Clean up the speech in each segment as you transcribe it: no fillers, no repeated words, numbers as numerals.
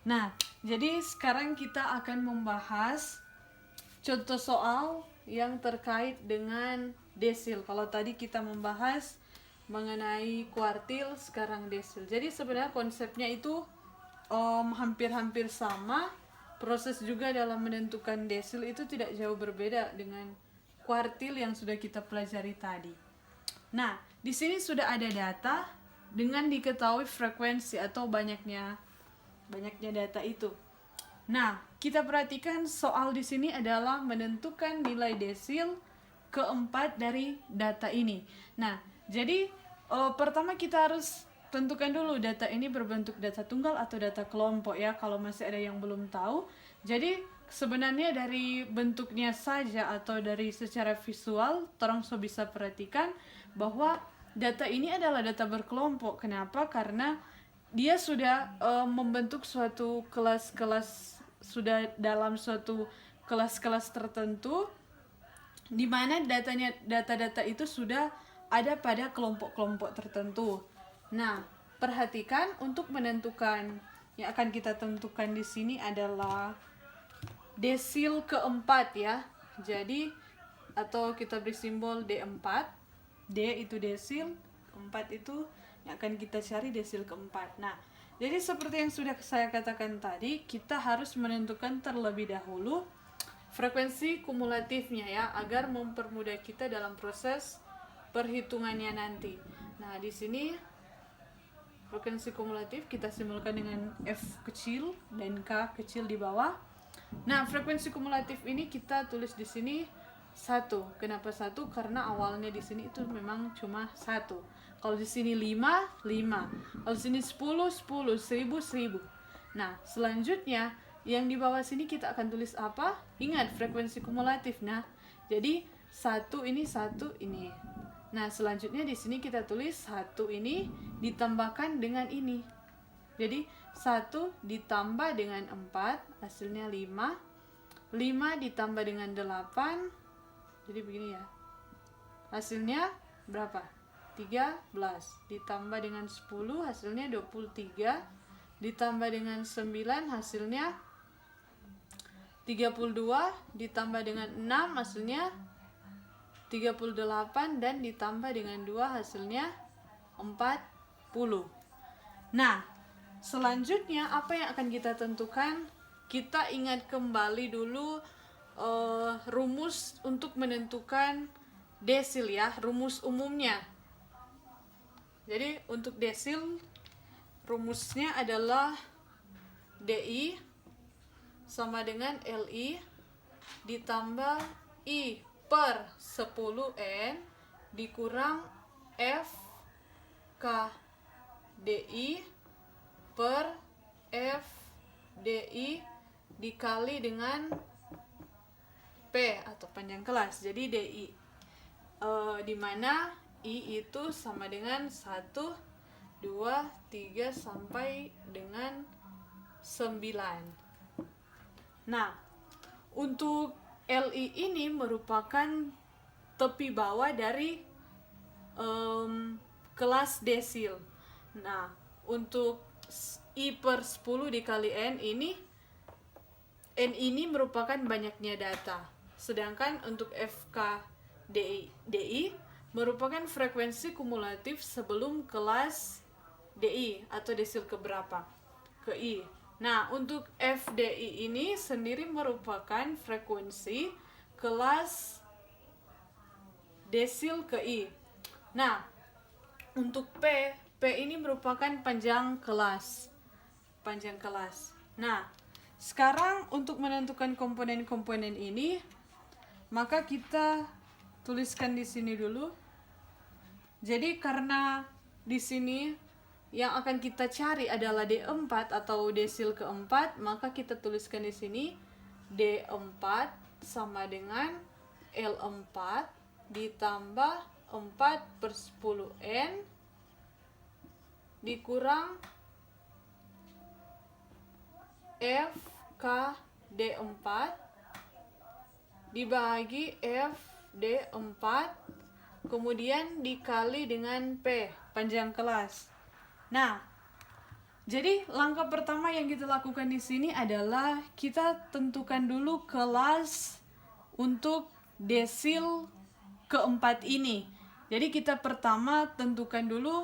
Nah, jadi sekarang kita akan membahas contoh soal yang terkait dengan desil. Kalau tadi kita membahas mengenai kuartil, sekarang desil. Jadi sebenarnya konsepnya itu hampir-hampir sama. Proses juga dalam menentukan desil itu tidak jauh berbeda dengan kuartil yang sudah kita pelajari tadi. Nah, di sini sudah ada data dengan diketahui frekuensi atau banyaknya data itu. Nah, kita perhatikan soal di sini adalah menentukan nilai desil keempat dari data ini. Nah, jadi pertama kita harus tentukan dulu data ini berbentuk data tunggal atau data kelompok ya, kalau masih ada yang belum tahu. Jadi sebenarnya dari bentuknya saja atau dari secara visual, orang bisa perhatikan bahwa data ini adalah data berkelompok. Kenapa? Karena dia sudah membentuk suatu kelas-kelas, sudah dalam suatu kelas-kelas tertentu, di mana data-data itu sudah ada pada kelompok-kelompok tertentu. Nah, perhatikan untuk menentukan yang akan kita tentukan di sini adalah desil keempat ya. Jadi atau kita beri simbol D4. D itu desil, 4 itu yang akan kita cari desil keempat. Nah, jadi seperti yang sudah saya katakan tadi, kita harus menentukan terlebih dahulu frekuensi kumulatifnya ya, agar mempermudah kita dalam proses perhitungannya nanti. Nah, di sini frekuensi kumulatif kita simbolkan dengan F kecil dan K kecil di bawah. Nah, frekuensi kumulatif ini kita tulis di sini 1. Kenapa 1? Karena awalnya di sini itu memang cuma 1. Kalau di sini 5, 5. Kalau di sini 10, 10, 1000, 1000. Nah, selanjutnya yang di bawah sini kita akan tulis apa? Ingat frekuensi kumulatif. Nah, jadi 1 ini 1 ini. Nah, selanjutnya di sini kita tulis 1 ini ditambahkan dengan ini. Jadi 1 ditambah dengan 4 hasilnya 5. 5 ditambah dengan 8. Jadi begini ya. Hasilnya berapa? 13. Ditambah dengan 10 hasilnya 23. Ditambah dengan 9 hasilnya 32. Ditambah dengan 6 hasilnya 38, dan ditambah dengan 2 hasilnya 40. Nah, selanjutnya apa yang akan kita tentukan? Kita ingat kembali dulu rumus untuk menentukan desil ya, rumus umumnya. Jadi untuk desil rumusnya adalah DI sama dengan LI ditambah I per 10N dikurang F K DI per F DI dikali dengan P atau panjang kelas. Jadi DI di mana I itu sama dengan 1, 2, 3 sampai dengan 9. Nah, untuk LI ini merupakan tepi bawah dari kelas desil. Nah, untuk I per 10 dikali N ini merupakan banyaknya data. Sedangkan untuk FK DI merupakan frekuensi kumulatif sebelum kelas DI atau desil keberapa? Ke I. Nah, untuk FDI ini sendiri merupakan frekuensi kelas desil ke I. Nah, untuk P ini merupakan panjang kelas. Nah, sekarang untuk menentukan komponen-komponen ini, maka kita tuliskan di sini dulu. Jadi karena di sini yang akan kita cari adalah D4 atau desil keempat, maka kita tuliskan di sini D4 sama dengan L4 ditambah 4 per 10N dikurang FKD4 dibagi FD4 kemudian dikali dengan P, panjang kelas. Nah, Jadi langkah pertama yang kita lakukan di sini adalah kita tentukan dulu kelas untuk desil keempat ini. Jadi kita pertama tentukan dulu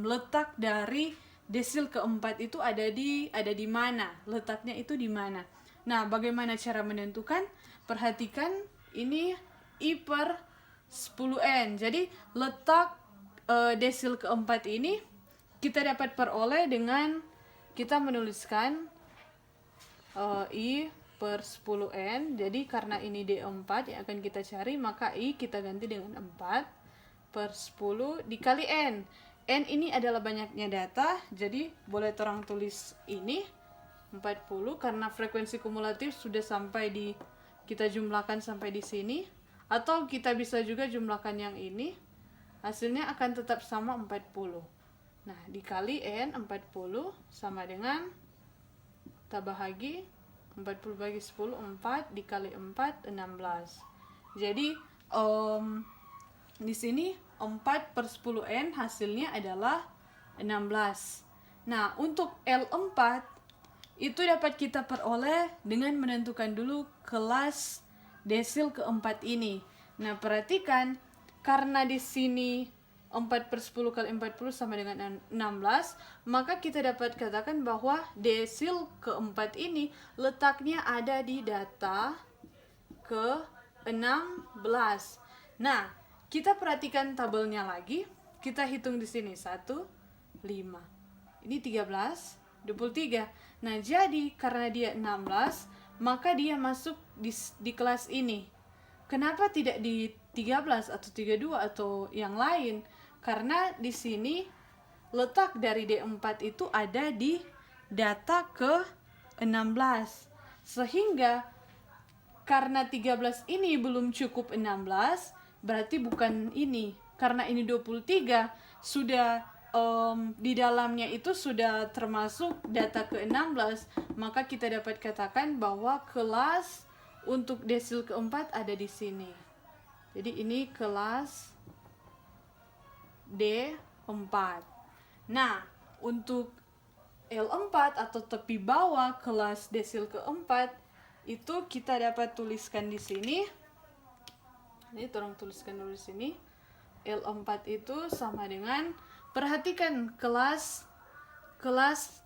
letak dari desil keempat itu ada di mana, letaknya itu di mana. Nah, bagaimana cara menentukan? Perhatikan ini I per 10N. Jadi letak desil keempat ini kita dapat peroleh dengan kita menuliskan I per 10N. Jadi karena ini D4 yang akan kita cari, maka I kita ganti dengan 4 per 10 dikali N. N ini adalah banyaknya data, jadi boleh orang tulis ini 40 karena frekuensi kumulatif sudah sampai di kita jumlahkan sampai di sini, atau kita bisa juga jumlahkan yang ini, hasilnya akan tetap sama 40. Nah, dikali N 40 sama dengan kita bahagi 40 bagi 10 4 dikali 4 16. Jadi di sini 4 per 10N hasilnya adalah 16. Nah, untuk L4 itu dapat kita peroleh dengan menentukan dulu kelas desil keempat ini. Nah, perhatikan karena di sini 4 per 10 kali 40 sama dengan 16, maka kita dapat katakan bahwa desil keempat ini letaknya ada di data ke-16. Nah, kita perhatikan tabelnya lagi. Kita hitung di sini 1, 5. Ini 13, 23. Nah, jadi karena dia 16, maka dia masuk di kelas ini. Kenapa tidak di 13 atau 32 atau yang lain? Karena di sini letak dari D4 itu ada di data ke-16. Sehingga karena 13 ini belum cukup 16, berarti bukan ini. Karena ini 23 sudah di dalamnya itu sudah termasuk data ke-16, maka kita dapat katakan bahwa kelas untuk desil keempat ada di sini. Jadi ini kelas D4. Nah, untuk L4 atau tepi bawah kelas desil keempat itu kita dapat tuliskan di sini. Ini tolong tuliskan dulu di sini. L4 itu sama dengan, perhatikan kelas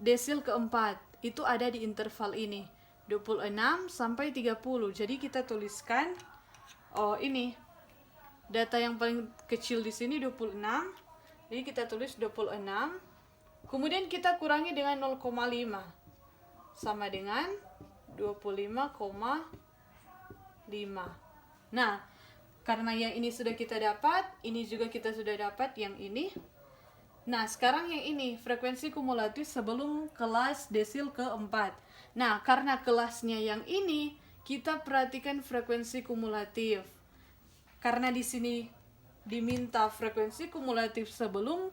desil keempat itu ada di interval ini 26 sampai 30. Jadi kita tuliskan ini data yang paling kecil di sini 26. Jadi kita tulis 26. Kemudian kita kurangi dengan 0,5 sama dengan 25,5. Nah, karena yang ini sudah kita dapat, ini juga kita sudah dapat yang ini. Nah, sekarang yang ini, frekuensi kumulatif sebelum kelas desil keempat. Nah, karena kelasnya yang ini, kita perhatikan frekuensi kumulatif. Karena di sini diminta frekuensi kumulatif sebelum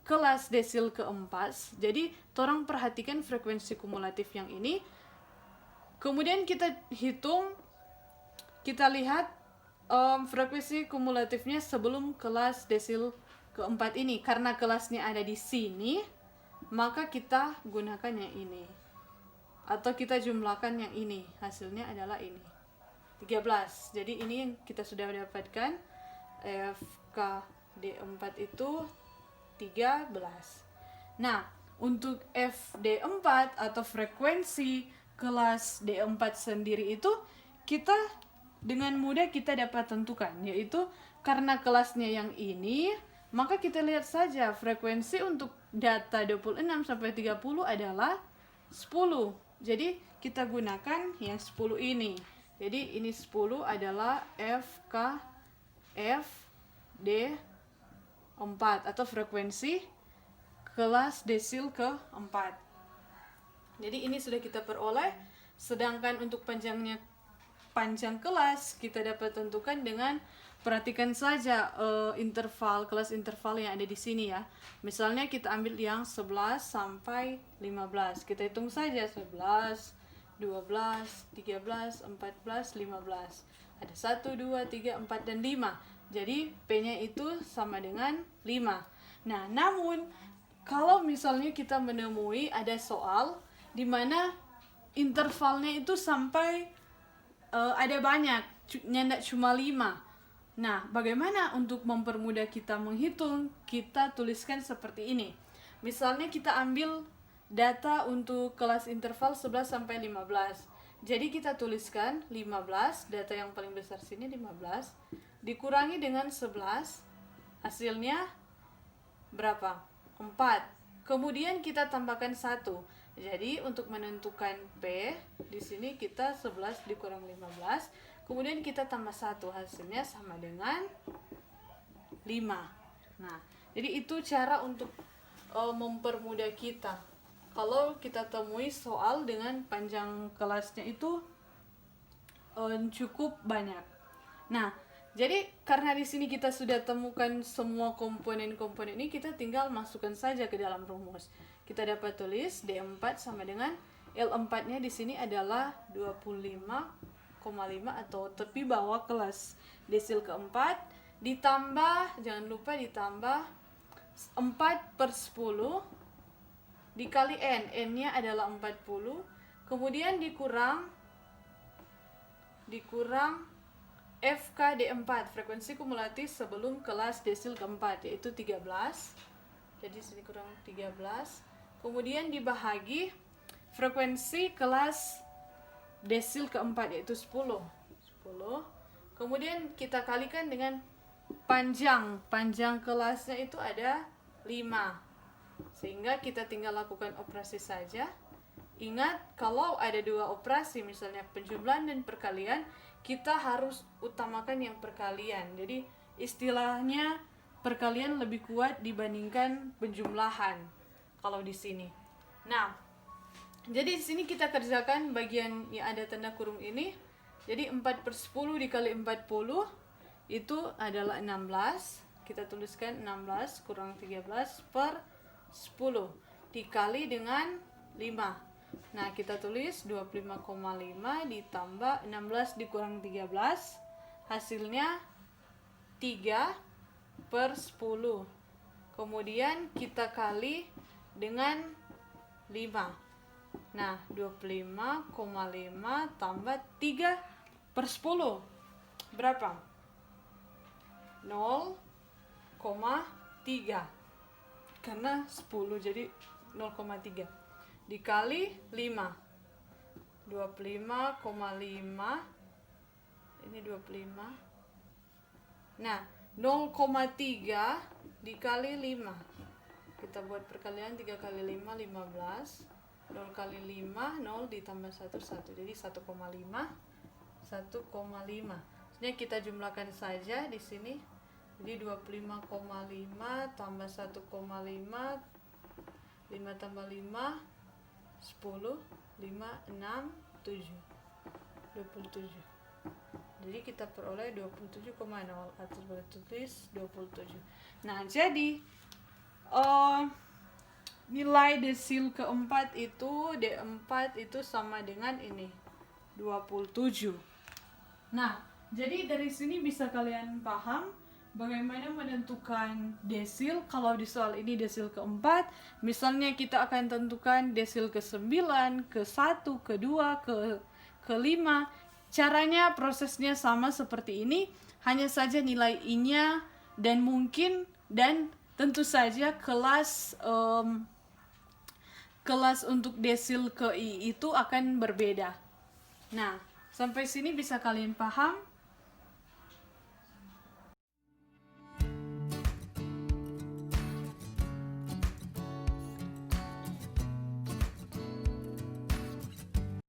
kelas desil keempat, jadi torang perhatikan frekuensi kumulatif yang ini. Kemudian kita hitung, kita lihat frekuensi kumulatifnya sebelum kelas desil keempat ini. Karena kelasnya ada di sini, maka kita gunakan yang ini. Atau kita jumlahkan yang ini. Hasilnya adalah ini. 13. Jadi ini yang kita sudah dapatkan. FKD4 itu 13. Nah, untuk FD4 atau frekuensi kelas D4 sendiri itu kita dengan mudah kita dapat tentukan, yaitu karena kelasnya yang ini, maka kita lihat saja frekuensi untuk data 26 sampai 30 adalah 10. Jadi kita gunakan yang 10 ini. Jadi ini 10 adalah FKFD4 atau frekuensi kelas desil keempat. Jadi ini sudah kita peroleh. Sedangkan untuk panjang kelas kita dapat tentukan dengan perhatikan saja kelas interval yang ada di sini ya. Misalnya kita ambil yang 11 sampai 15. Kita hitung saja 11, 12, 13, 14, 15. Ada 1, 2, 3, 4, dan 5. Jadi P-nya itu sama dengan 5. Nah, namun kalau misalnya kita menemui ada soal di mana intervalnya itu sampai ada banyak, nyandak cuma 5. Nah, bagaimana untuk mempermudah kita menghitung? Kita tuliskan seperti ini. Misalnya kita ambil data untuk kelas interval 11 sampai 15. Jadi kita tuliskan 15, data yang paling besar sini 15, dikurangi dengan 11, hasilnya berapa? 4. Kemudian kita tambahkan 1. Jadi untuk menentukan P, di sini kita 11 dikurang 15, kemudian kita tambah 1, hasilnya sama dengan 5. Nah, jadi itu cara untuk mempermudah kita. Kalau kita temui soal dengan panjang kelasnya itu cukup banyak. Nah, jadi karena di sini kita sudah temukan semua komponen-komponen ini, kita tinggal masukkan saja ke dalam rumus. Kita dapat tulis D4 sama dengan L4-nya di sini adalah 25,5 atau tepi bawah kelas desil keempat, ditambah, jangan lupa ditambah 4/10 dikali N. N-nya adalah 40, kemudian dikurang FKD4, frekuensi kumulatif sebelum kelas desil keempat, yaitu 13. Jadi sini kurang 13. Kemudian dibahagi frekuensi kelas desil keempat, yaitu 10. Kemudian kita kalikan dengan panjang kelasnya itu ada 5. Sehingga kita tinggal lakukan operasi saja. Ingat, kalau ada 2 operasi, misalnya penjumlahan dan perkalian, kita harus utamakan yang perkalian. Jadi istilahnya perkalian lebih kuat dibandingkan penjumlahan kalau di sini. Nah, jadi di sini kita kerjakan bagian yang ada tanda kurung ini. Jadi 4/10 dikali 40 itu adalah 16. Kita tuliskan 16 kurang 13/10 dikali dengan 5. Nah, kita tulis 25,5 ditambah 16 dikurang 13, hasilnya 3/10. Kemudian kita kali dengan 5. Nah, 25,5 tambah 3/10 berapa? 0,3. Karena 10 jadi 0,3 dikali 5, 25,5, ini 25. Nah, 0,3 dikali 5, kita buat perkalian 3 kali 5, 15. 0 kali 5, 0 ditambah 1, 1, jadi 1,5. Maksudnya kita jumlahkan saja di sini. Jadi 25,5 tambah 1,5, 5 tambah 5, 10, 5, 6, 7, 27. Jadi kita peroleh 27,0 atau boleh tulis 27. Nah, jadi nilai desil keempat itu D4 itu sama dengan ini 27. Nah, jadi dari sini bisa kalian paham bagaimana menentukan desil. Kalau di soal ini desil keempat, misalnya kita akan tentukan desil ke-9, ke-1, ke-2, ke-5. Caranya, prosesnya sama seperti ini, hanya saja nilai I-nya dan tentu saja kelas untuk desil ke I itu akan berbeda. Nah, sampai sini bisa kalian paham?